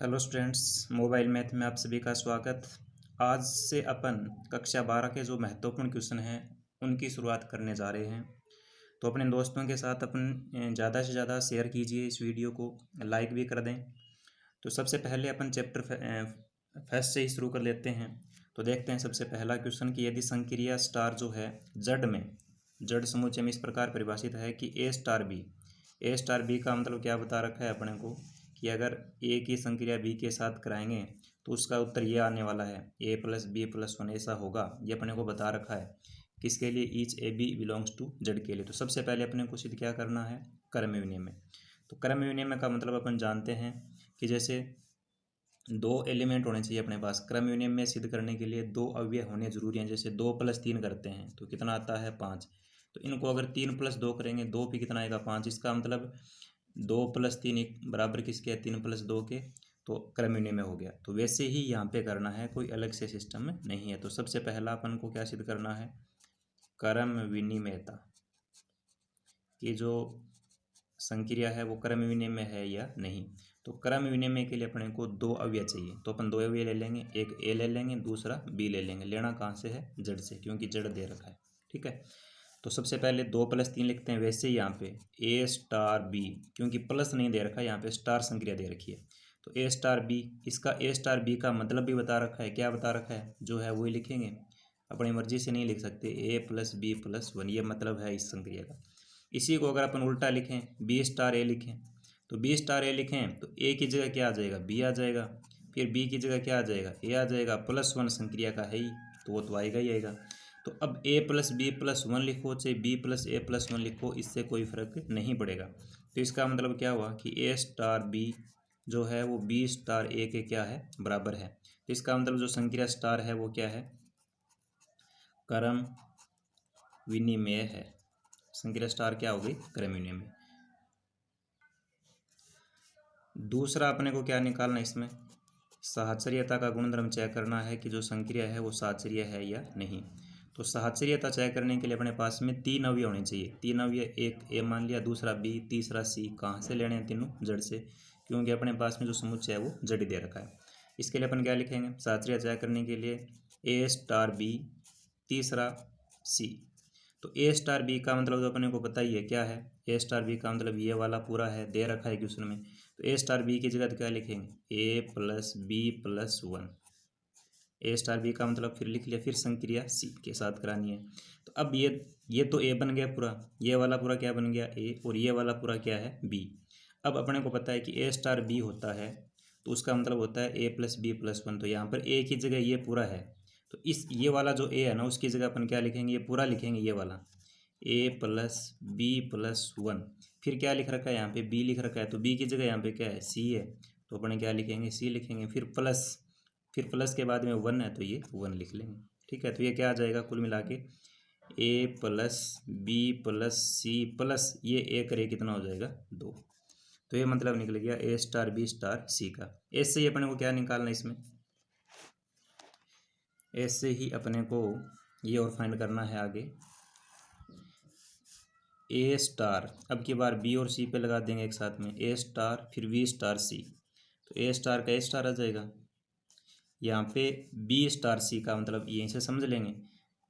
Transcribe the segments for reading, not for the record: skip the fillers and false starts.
Hello students, mobile math में आप सभी का स्वागत। आज से अपन कक्षा 12 के जो महत्वपूर्ण क्वेश्चन हैं उनकी शुरुआत करने जा रहे हैं। तो अपने दोस्तों के साथ अपन ज़्यादा से ज़्यादा शेयर कीजिए, इस वीडियो को लाइक भी कर दें। तो सबसे पहले अपन चैप्टर फर्स्ट से ही शुरू कर लेते हैं। तो देखते हैं सबसे पहला क्वेश्चन कि यदि संक्रिया स्टार जो है जड़ में जड़ समुच्चय में इस प्रकार परिभाषित है कि ए स्टार बी का मतलब क्या बता रखा है अपने को कि अगर ए की संक्रिया बी के साथ कराएंगे तो उसका उत्तर ये आने वाला है, A plus B plus one ऐसा होगा। ये अपने को बता रखा है किसके लिए, each A B belongs to जड़ के लिए। तो सबसे पहले अपने को सिद्ध क्या करना है, क्रम विनिमय। तो क्रम विनिमय का मतलब अपन जानते हैं कि जैसे दो एलिमेंट होने चाहिए अपने पास। क्रम विनिमय सिद्ध करने के लिए दो अवयव होने जरूरी हैं। जैसे 2+3 करते हैं तो कितना आता है 5। तो इनको अगर 3+2 करेंगे, 2 पे कितना आएगा 5। इसका मतलब 2+3 बराबर किसके, 3+2 के। तो क्रम विनिमय हो गया। तो वैसे ही यहाँ पे करना है, कोई अलग से सिस्टम में नहीं है। तो सबसे पहला अपन को क्या सिद्ध करना है, क्रम विनिमयता की जो संक्रिया है वो क्रम विनिमय है या नहीं। तो क्रम विनिमय के लिए अपने को दो अवयव चाहिए। तो अपन दो अवयव ले लेंगे, एक ए ले लेंगे, दूसरा बी ले लेंगे। लेना कहाँ से है, जड़ से, क्योंकि जड़ दे रखा है। ठीक है। तो सबसे पहले 2+3 लिखते हैं। वैसे ही यहाँ पे ए स्टार बी, क्योंकि प्लस नहीं दे रखा है, यहाँ पे स्टार संक्रिया दे रखी है। तो ए स्टार बी, इसका ए स्टार बी का मतलब भी बता रखा है। क्या बता रखा है, जो है वही लिखेंगे, अपनी मर्जी से नहीं लिख सकते। ए प्लस बी प्लस वन, ये मतलब है इस संक्रिया का। इसी को अगर अपन उल्टा लिखें, बी स्टार ए लिखें, तो बी स्टार ए लिखें तो ए की जगह क्या आ जाएगा, बी आ जाएगा। फिर बी की जगह क्या आ जाएगा, ए आ जाएगा। +1 संक्रिया का है ही, तो वो तो आएगा ही आएगा। तो अब ए प्लस बी प्लस वन लिखो चाहे बी प्लस ए प्लस वन लिखो, इससे कोई फर्क नहीं पड़ेगा। तो इसका मतलब क्या हुआ कि ए स्टार बी जो है वो बी स्टार ए के क्या है, बराबर है। तो इसका मतलब जो संक्रिया स्टार है वो क्या है, क्रम विनिमय है। संक्रिया स्टार क्या हो गई, क्रम विनिमय। दूसरा अपने को क्या निकालना है, इसमें साहचर्यता का गुणधर्म चेक करना है कि जो संक्रिया है वो साहचर्य है या नहीं। तो साहचर्यता चेक करने के लिए अपने पास में 3 अवयव होने चाहिए। 3 अवयव, एक ए मान लिया, दूसरा बी, तीसरा सी। कहाँ से लेने हैं तीनों, जड़ से, क्योंकि अपने पास में जो समुच्चय है वो जड़ दे रखा है। इसके लिए अपन क्या लिखेंगे, साहचर्य चेक करने के लिए ए स्टार बी, तीसरा सी। तो ए स्टार बी का मतलब तो अपने को पता ही है क्या है, ए स्टार बी का मतलब ये वाला पूरा है, दे रखा है क्वेश्चन में। तो ए स्टार बी की जगह तो क्या लिखेंगे, ए प्लस बी प्लस वन। ए स्टार बी का मतलब फिर लिख लिया, फिर संक्रिया सी के साथ करानी है। तो अब ये तो ए बन गया पूरा, ये वाला पूरा क्या बन गया, ए, और ये वाला पूरा क्या है, बी। अब अपने को पता है कि ए स्टार बी होता है तो उसका मतलब होता है A plus B plus one. तो यहाँ पर ए की जगह ये पूरा है, तो इस ये वाला जो ए है ना उसकी जगह अपन क्या लिखेंगे, ये पूरा लिखेंगे, ये वाला ए प्लस बी प्लस वन। फिर क्या लिख रखा है यहाँ पे, बी लिख रखा है, तो बी की जगह यहाँ पे क्या है, सी है, तो अपन क्या लिखेंगे, सी लिखेंगे। फिर प्लस के बाद में वन है तो ये वन लिख लेंगे। ठीक है। तो ये क्या आ जाएगा, कुल मिला के A plus B plus C plus ये ए करे कितना हो जाएगा, 2। तो ये मतलब निकल गया ए स्टार बी स्टार सी का। ऐसे ही अपने को क्या निकालना है इसमें, ऐसे ही अपने को ये और फाइंड करना है आगे। ए स्टार, अब की बार बी और सी पे लगा देंगे एक साथ में, ए स्टार फिर बी स्टार सी। तो ए स्टार का ए स्टार आ जाएगा। यहाँ पे बी स्टार सी का मतलब यहीं से समझ लेंगे,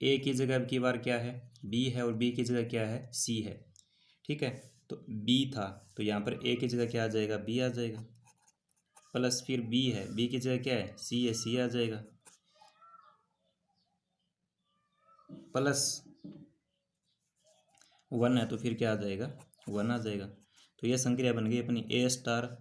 ए की जगह अब की बार क्या है, बी है, और बी की जगह क्या है, सी है। ठीक है। तो बी था तो यहाँ पर ए की जगह क्या आ जाएगा, बी आ जाएगा, प्लस फिर बी है, बी की जगह क्या है, सी है, सी आ जाएगा, प्लस वन है तो फिर क्या आ जाएगा, वन आ जाएगा। तो ये संक्रिया बन गई अपनी ए स्टार,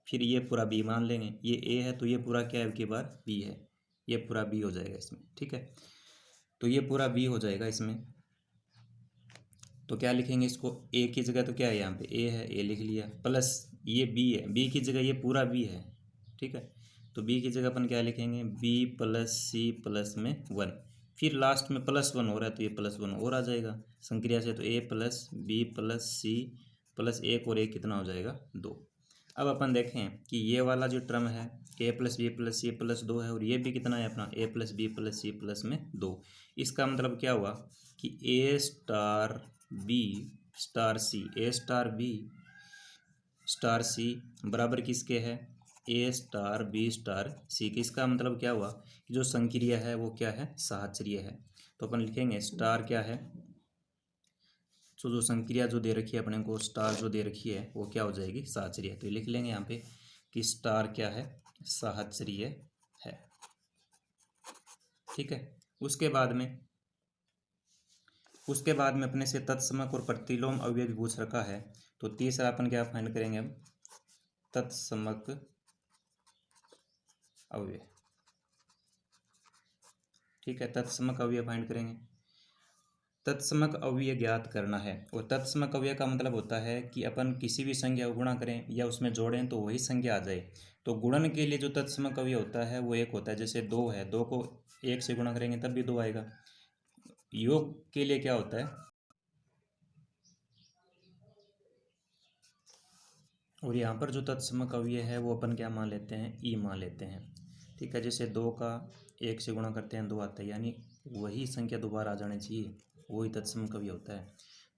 फिर ये पूरा बी मान लेंगे, ये ए है तो ये पूरा क्या है, अब की बार बी है, ये पूरा बी हो जाएगा इसमें। ठीक है। तो ये पूरा बी हो जाएगा इसमें। तो क्या लिखेंगे इसको, ए की जगह तो क्या है, यहाँ पे ए है, ए लिख लिया, प्लस ये बी है, बी की जगह ये पूरा बी है। ठीक है। तो बी की जगह अपन क्या लिखेंगे, बी प्लस सी प्लस में वन। फिर लास्ट में +1 हो रहा है तो ये +1 और आ जाएगा संक्रिया से। तो A plus B plus C plus एक और एक कितना हो जाएगा, 2। अब अपन देखें कि ये वाला जो टर्म है A plus B plus C plus 2 है, और ये भी कितना है अपना, A plus B plus C plus में 2। इसका मतलब क्या हुआ कि A star B star C, A star B star C बराबर किसके है, A star B star C की। इसका मतलब क्या हुआ कि जो संक्रिया है वो क्या है, साहचर्य है। तो अपन लिखेंगे स्टार क्या है, तो जो संक्रिया जो दे रखी है अपने को, स्टार जो दे रखी है वो क्या हो जाएगी, साहचर्य। तो लिख लेंगे यहाँ पे कि स्टार क्या है, साहचर्य है। ठीक है। उसके बाद में अपने से तत्समक और प्रतिलोम अवयव भी पूछ रखा है। तो तीसरा अपन क्या फाइंड करेंगे अब, तत्समक अवयव। ठीक है, तत्समक अवयव फाइंड करेंगे। तत्समक अवयव ज्ञात करना है। और तत्समक अवयव का मतलब होता है कि अपन किसी भी संख्या को गुणा करें या उसमें जोड़ें तो वही संख्या आ जाए। तो गुणन के लिए जो तत्समक अवयव होता है वो एक होता है, जैसे दो है, दो को एक से गुणा करेंगे तब भी दो आएगा। योग के लिए क्या होता है, और यहाँ पर जो तत्समक अवयव है वो अपन क्या मान लेते हैं, ई मान लेते हैं। ठीक है, जैसे दो का एक से गुणा करते हैं दो आता है, यानी वही संख्या दोबारा आ जानी चाहिए, वही तत्समक अवयव होता है।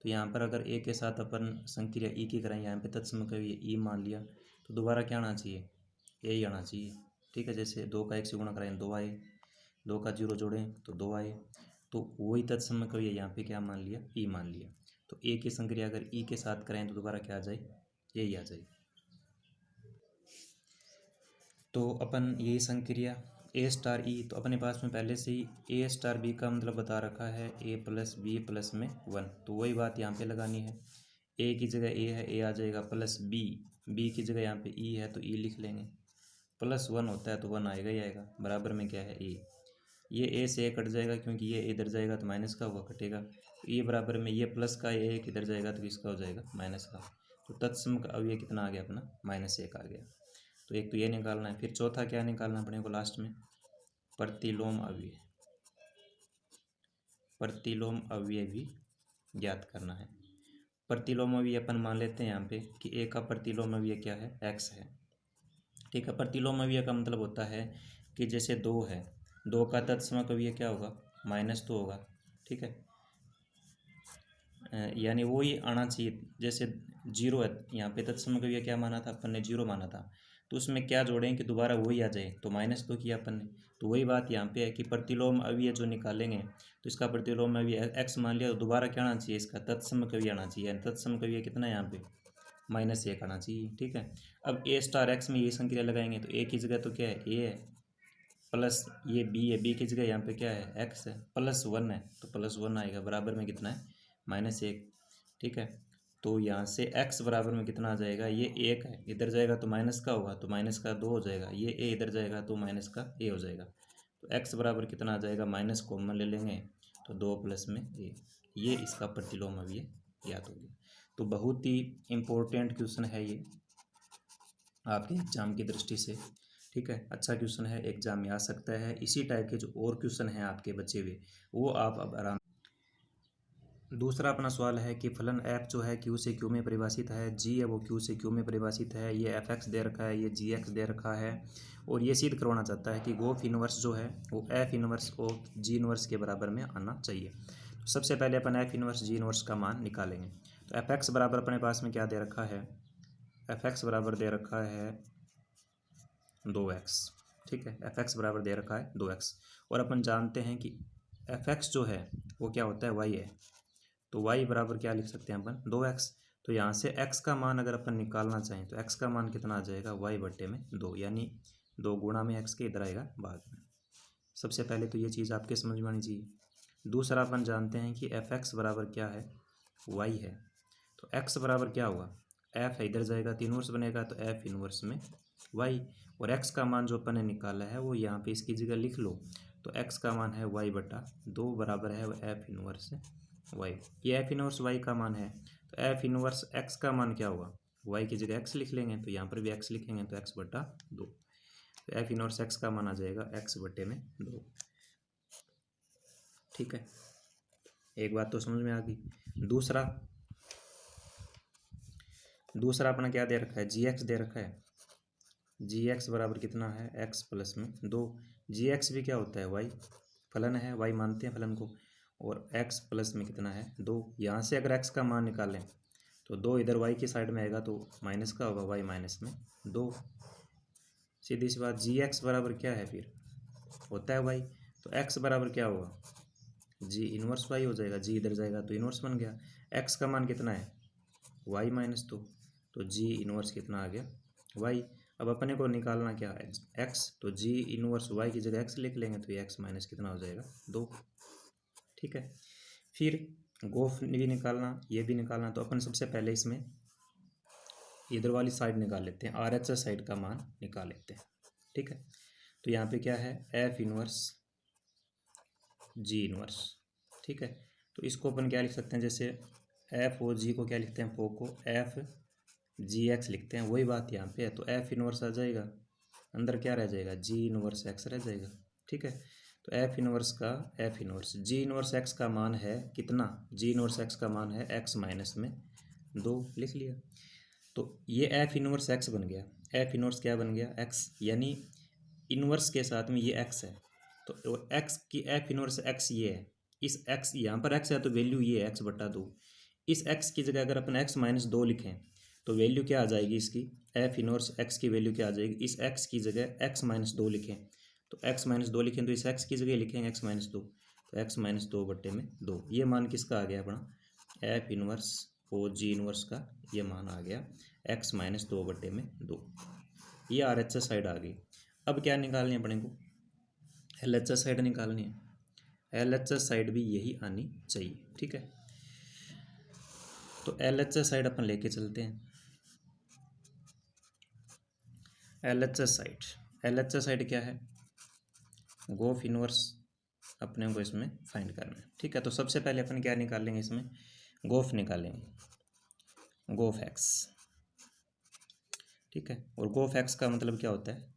तो यहाँ पर अगर ए के साथ अपन संक्रिया ई की करें, यहाँ पे तत्समक अवयव ई मान लिया, तो दोबारा क्या आना चाहिए, ए ही आना चाहिए। ठीक है, जैसे दो का एक से गुणा करें दो आए, दो का जीरो जोड़ें तो दो आए, तो वही तत्समक अवयव यहाँ पे क्या मान लिया, ई मान लिया। तो ए की संक्रिया अगर ई के साथ करें तो दोबारा क्या आ जाए, यही आ जाए। तो अपन यही संक्रिया ए स्टार ई, तो अपने पास में पहले से ही ए स्टार बी का मतलब बता रखा है, ए प्लस बी प्लस में वन। तो वही बात यहाँ पे लगानी है, ए की जगह ए है, ए आ जाएगा, प्लस बी, बी की जगह यहाँ पे ई है तो ई लिख लेंगे, प्लस वन होता है तो वन आएगा ही आएगा, बराबर में क्या है ए। ये ए से ए कट जाएगा क्योंकि ये इधर जाएगा तो माइनस का होगा, कटेगा। तो ये बराबर में ये प्लस का ए किधर जाएगा तो किसका हो जाएगा, माइनस का। तो तत्सम का अब ये कितना आ गया अपना, -1 आ गया। तो एक तो ये निकालना है, फिर चौथा क्या निकालना अपने को लास्ट में, प्रतिलोम अवयव। प्रतिलोम अवयव भी ज्ञात करना है। प्रतिलोम अवयव अपन मान लेते हैं यहाँ पे कि ए का प्रतिलोम अवयव क्या है, एक्स है। ठीक है, प्रतिलोम अवयव का मतलब होता है कि जैसे दो है, दो का तत्समक अवयव क्या होगा, -2 होगा। ठीक है, यानी वो ही आना चाहिए। जैसे जीरो है, यहाँ पे तत्समक अवयव क्या माना था अपन ने, जीरो माना था, तो उसमें क्या जोड़ें कि दोबारा वही आ जाए, तो -2 किया अपन ने। तो वही बात यहाँ पे है कि प्रतिलोम अवयव जो निकालेंगे तो इसका प्रतिलोम अवयव एक्स मान लिया, तो दोबारा क्या आना चाहिए, इसका तत्समक अवयव आना चाहिए। तत्समक अवयव कितना है यहाँ पे, -1 आना चाहिए। ठीक है, अब ए स्टार एक्स में ये संक्रिया लगाएंगे तो ए की जगह तो क्या है, ए है, प्लस ये बी है, बी की जगह यहाँ पे क्या है, एक्स है, प्लस वन है तो प्लस वन आएगा, बराबर में कितना है, -1। ठीक है, तो यहाँ से x बराबर में कितना आ जाएगा, ये एक है, इधर जाएगा तो माइनस का होगा, तो माइनस का दो हो जाएगा, ये ए इधर जाएगा तो माइनस का ए हो जाएगा। तो x बराबर कितना आ जाएगा, माइनस कॉमन ले लेंगे तो 2 प्लस में ए, ये इसका प्रतिलोम अवयव याद हो गया। तो बहुत ही इम्पोर्टेंट क्वेश्चन है ये आपके एग्जाम की दृष्टि से। ठीक है, अच्छा क्वेश्चन है, एग्जाम में आ सकता है। इसी टाइप के जो और क्वेश्चन हैं आपके बचे हुए वो आप अब आराम। दूसरा अपना सवाल है कि फलन f जो है q से q में परिभाषित है, g है वो q से q में परिभाषित है, ये fx दे रखा है, ये gx दे रखा है, और ये सिद्ध करवाना चाहता है कि गोफ इनवर्स जो है वो f इनवर्स और g इनवर्स के बराबर में आना चाहिए। तो सबसे पहले अपन f इनवर्स g इनवर्स का मान निकालेंगे। तो fx बराबर अपने पास में क्या दे रखा है, fx बराबर दे रखा है 2x। ठीक है, fx बराबर दे रखा है 2x, और अपन जानते हैं कि fx जो है वो क्या होता है, y है। तो y बराबर क्या लिख सकते हैं अपन, 2x। तो यहाँ से x का मान अगर अपन निकालना चाहें तो x का मान कितना आ जाएगा, y बट्टे में 2, यानी 2 गुणा में x के इधर आएगा बाद में। सबसे पहले तो ये चीज़ आपके समझ में आनी चाहिए। दूसरा अपन जानते हैं कि fx बराबर क्या है, y है। तो x बराबर क्या होगा, f है, इधर जाएगा तो इनवर्स बनेगा, तो f इनवर्स में y, और x का मान जो अपन ने निकाला है वो यहाँ पे इसकी जगह लिख लो। तो x का मान है y बटा 2 बराबर है f इनवर्स y। ये f इनवर्स y का मान है, तो f इनवर्स x का मान क्या होगा, y की जगह x लिख लेंगे, तो यहाँ पर भी x लिखेंगे तो x बटा 2। तो f इनवर्स x का मान आ जाएगा x बटे में 2। ठीक है, एक बात तो समझ में आ गई। दूसरा अपना क्या दे रखा है, gx दे रखा है, gx बराबर कितना है, x प्लस में 2। gx भी क्या होता है, y फलन है, y मानते हैं फलन को, और x प्लस में कितना है 2। यहाँ से अगर x का मान निकालें तो 2 इधर y की साइड में आएगा तो माइनस का होगा, y माइनस में 2। सीधी सी बात, जी एक्स बराबर क्या है फिर, होता है वाई। तो एक्स बराबर क्या होगा, जी इनवर्स वाई हो जाएगा, जी इधर जाएगा तो इनवर्स बन गया। एक्स का मान कितना है, वाई माइनस 2, तो जी इनवर्स कितना आ गया, वाई। अब अपने को निकालना क्या है, एक्स, तो जी इनवर्स वाई की जगह एक्स लिख लेंगे, तो ये एक्स माइनस कितना हो जाएगा, 2। ठीक है, फिर गोफ भी निकालना, ये भी निकालना। तो अपन सबसे पहले इसमें इधर वाली साइड निकाल लेते हैं, आर एच एस साइड का मान निकाल लेते हैं। ठीक है, तो यहाँ पे क्या है, एफ इनवर्स जी इनवर्स। ठीक है, तो इसको अपन क्या लिख सकते हैं, जैसे एफ ओ जी को क्या लिखते हैं, फो को एफ जी एक्स लिखते हैं, वही बात यहाँ पे है। तो एफ इनवर्स आ जाएगा, अंदर क्या रह जाएगा, जी इनवर्स एक्स रह जाएगा। ठीक है, तो एफ इनवर्स का एफ इनवर्स जी इनवर्स एक्स का मान है कितना, जी इनवर्स एक्स का मान है एक्स माइनस में 2, लिख लिया। तो ये एफ इनवर्स एक्स बन गया, एफ इनवर्स क्या बन गया, एक्स, यानी इनवर्स के साथ में ये एक्स है, तो एक्स की एफ इनवर्स एक्स ये है। इस एक्स, यहाँ पर एक्स है तो वैल्यू ये है एक्स बटा 2। इस एक्स की जगह अगर अपन एक्स माइनस 2 लिखें तो वैल्यू क्या आ जाएगी इसकी, एफ इनवर्स एक्स की वैल्यू क्या आ जाएगी, इस एक्स की जगह एक्स माइनस 2 लिखें, तो एक्स माइनस 2 लिखें तो इस एक्स की जगह लिखेंगे एक्स माइनस 2, तो एक्स माइनस 2 बट्टे में 2। ये मान किसका आ गया अपना, एफ इनवर्स ओ जी इनवर्स का ये मान आ गया एक्स माइनस 2 बट्टे में 2। ये आर एच एस साइड आ गई। अब क्या निकालनी है अपने को, एल एच एस साइड निकालनी है। एल एच एस साइड भी यही आनी चाहिए। ठीक है, तो एल एच एस साइड अपन लेके चलते हैं। L H S side, L H S side क्या है, गोफ इनवर्स अपने को इसमें फाइंड करना है। ठीक है, तो सबसे पहले अपन क्या निकालेंगे, इसमें गोफ निकालेंगे, गोफ एक्स। ठीक है, और गोफ एक्स का मतलब क्या होता है,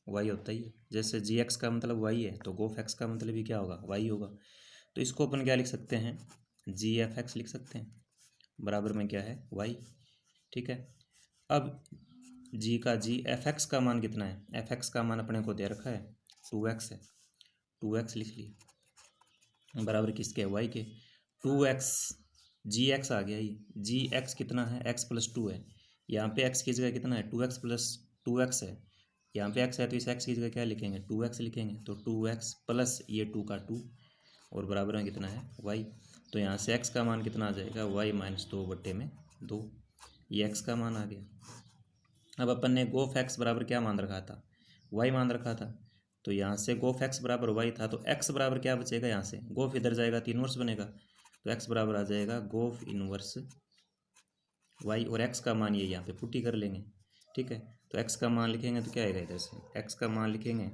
वाई होता ही है। जैसे जी एक्स का मतलब वाई है, तो गोफ एक्स का मतलब ही क्या होगा, वाई होगा। तो इसको अपन क्या लिख सकते हैं, जी एफ एक्स लिख सकते हैं, बराबर में क्या है, वाई। ठीक है, अब जी का जी, एफ एक्स का मान कितना है, एफ एक्स का मान अपने को दे रखा है 2x है, 2x लिख लिए, बराबर किसके, वाई के। 2x जी एक्स आ गया, ये जी एक्स कितना है, x प्लस 2 है। यहाँ पे x की जगह कितना है, 2x प्लस 2x है। यहाँ पे x है तो इस x की जगह क्या लिखेंगे, 2x लिखेंगे, तो 2x प्लस ये 2 का 2 और बराबर में कितना है, y। तो यहाँ से x का मान कितना आ जाएगा, y माइनस 2 बट्टे में 2। ये x का मान आ गया। अब अपन ने गोफ एक्स बराबर क्या मान रखा था, y मान रखा था, तो यहाँ से गोफ एक्स बराबर y था, तो x बराबर क्या बचेगा, यहाँ से गोफ इधर जाएगा तो इनवर्स बनेगा, तो x बराबर आ जाएगा गोफ इनवर्स y, और x का मान ये यहाँ पे पुट्टी कर लेंगे। ठीक है, तो x का मान लिखेंगे तो क्या आएगा, इधर से x का मान लिखेंगे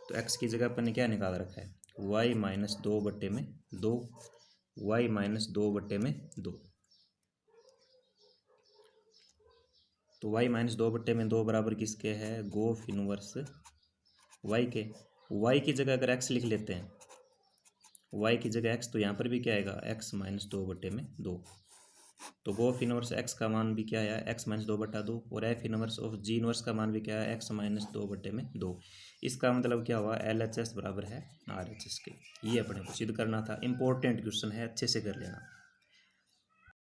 तो x की जगह अपन ने क्या निकाल रखा है, y माइनस 2 बट्टे में 2, y माइनस 2 बट्टे में 2। तो y माइनस 2 बट्टे में 2 बराबर किसके है, गोफ इनवर्स y के। y की जगह अगर x लिख लेते हैं, y की जगह x, तो यहाँ पर भी क्या आएगा, x माइनस 2 बट्टे में 2। तो गोफ इनवर्स x का मान भी क्या आया, x माइनस 2 बट्टा 2, और F inverse of ji inverse का मान भी क्या है, x माइनस 2 बट्टे में 2। इसका मतलब क्या हुआ, एल एच एस बराबर है आर एच एस के। ये अपने को सिद्ध करना था, इंपॉर्टेंट क्वेश्चन है, अच्छे से कर लेना।